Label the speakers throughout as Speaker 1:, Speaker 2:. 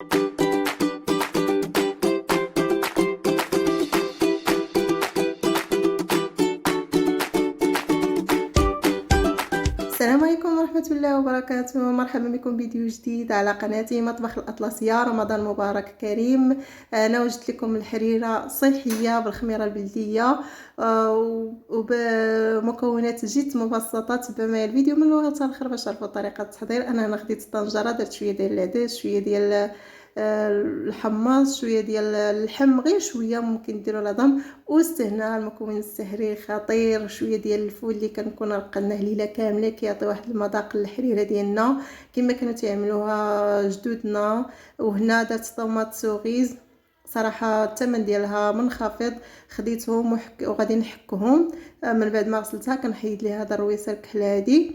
Speaker 1: السلام عليكم ورحمة الله وبركاته. مرحبا بكم فيديو جديد على قناتي مطبخ الأطلسية. رمضان مبارك كريم. انا وجدت لكم الحريرة صحية بالخميرة البلدية وبمكونات جد مبسطة. تبعوا معايا الفيديو من الاول حتى الاخر باش تعرفوا طريقة التحضير. انا هنا خديت الطنجرة، درت شوية ديال العدس، شوية ديال الحمص، شويه ديال اللحم، غير شويه ممكن ديروا العظم، واستهنا المكون السحري خطير. شويه ديال الفول اللي كنكون رقناه ليله كامله كيعطي واحد المذاق للحريره ديالنا كما كانوا تعملوها جدودنا. وهنا درت طوماط سوغيز، صراحه الثمن ديالها منخفض. خديتهم وغادي نحكهم. من بعد ما غسلتها كنحيد ليها هذا الرويسه الكحل هذه،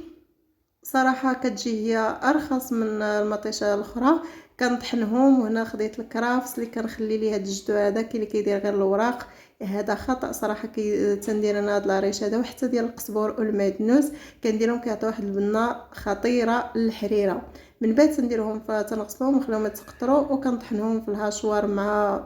Speaker 1: صراحه كتجي هي ارخص من المطيشه الاخرى. كنطحنهم. وهنا خديت الكرافس اللي كنخلي ليه هاد الجدو هذا، كاين اللي كيدير غير الوراق، هذا خطا صراحه. تندير انا هاد العريش هذا وحتى ديال القزبور والمعدنوس كنديرهم كيعطيو واحد البنه خطيره للحريره. من بعد تنديرهم تنغسلهم ونخليهم يتقطروا وكنطحنهم في الهاشوار مع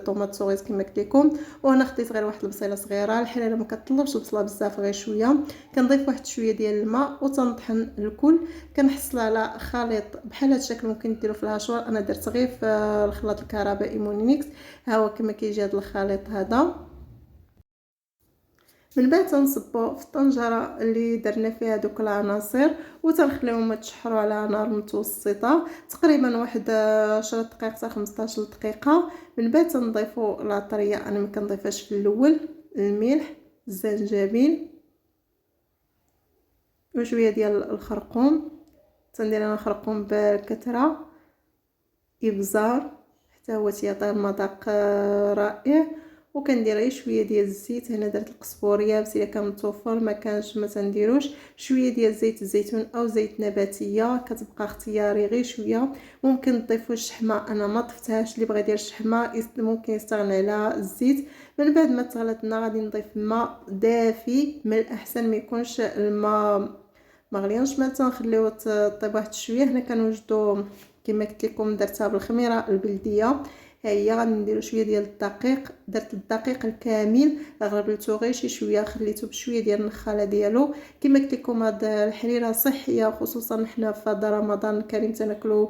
Speaker 1: طوماط سوغيز كما قلت لكم. وهنا خديت غير واحد البصيله صغيره، الحريره ما كطلبش البصله بزاف، غير شويه. كنضيف واحد شويه ديال الماء وتنطحن الكل. كنحصل على خليط بحال هذا الشكل. ممكن ديروا في الهاشوار، انا درت غير في الخلاط الكهربائي مونيميكس. ها هو كما كيجي هذا الخليط هذا. من بعد تنصبوا في الطنجره اللي درنا فيها دوك العناصر وتنخليهم يتشحروا على نار متوسطه تقريبا واحد 10 دقائق حتى 15 دقيقه. من بعد تنضيفوا العطريه، انا ما كنضيفهاش في الاول، الملح، الزنجبيل، وشويه ديال الخرقوم. تندير انا خرقوم بكثره، ابزار حتى هو تيعطي المذاق رائع. وكندير غير شويه ديال الزيت. هنا درت القزبور يابس، الا كان متوفر ما كانش ما تنديروش. شويه ديال زيت الزيتون او زيت نباتيه كتبقى اختياري، غير شويه. ممكن تضيفوا الشحمه، انا ما ضفتهاش. اللي بغى يدير الشحمه ممكن يستغنى على الزيت. من بعد ما تغلطنا غادي نضيف ماء دافي، من الاحسن ما يكونش الماء مغليانش، ما تنخليوه طيب واحد شويه. هنا كنوجدوا كما قلت لكم درتها بالخميره البلديه. ها هي غادي نديرو شويه ديال الدقيق، درت الدقيق الكامل، غربلته غير شي شويه، خليته بشويه ديال النخاله ديالو. كما قلت لكم هاد الحريره صحيه، خصوصا حنا في هذا رمضان الكريم تناكلوا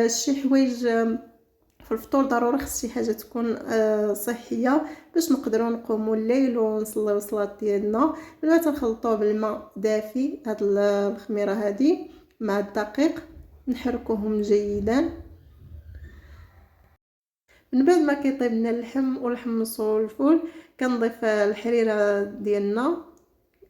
Speaker 1: شي حوايج في الفطور. ضروري خص شي حاجه تكون صحيه باش نقدروا نقوموا الليل ونصليو الصلاه ديالنا. من بعد تنخلطوه بالماء دافي هاد الخميره هذه مع الدقيق، نحركوهم جيدا. من بعد ما كيطيب لنا اللحم والحمص والفول كنضيف الحريره ديالنا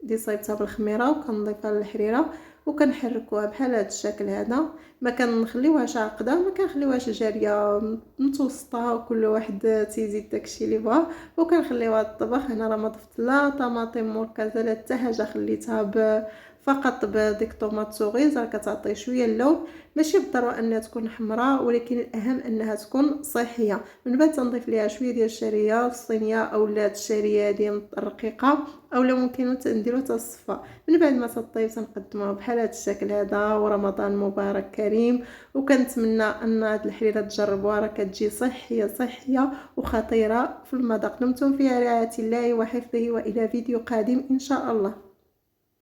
Speaker 1: اللي صايبتها بالخميره وكنضيفها للحريره وكنحركوها بحال هذا الشكل هذا. ما كنخليوهاش عاقده، ما كنخليوهاش جاريه، متوسطه، وكل واحد تيزيد داكشي اللي بغا. وكنخليوها الطبخ. هنا راه ما ضفت لا طماطم مركزه لا حتى حاجه، خليتها فقط بديك طوماط سوغيز. راه كتعطي شويه اللون، ماشي بالضروره انها تكون حمراء، ولكن الاهم انها تكون صحيه. من بعد تنضيف ليها شويه ديال الشعريه الصينيه اولا الشعريه هذه الرقيقه، اولا ممكن نديرو حتى الصفا. من بعد ما تطيب تنقدموها بحال هذا الشكل هذا. ورمضان مبارك كريم. وكنتمنى ان هاد الحريره تجربوها، راه كتجي صحيه صحيه وخطيره في المذاق. دمتم في رعايه الله وحفظه، والى فيديو قادم ان شاء الله.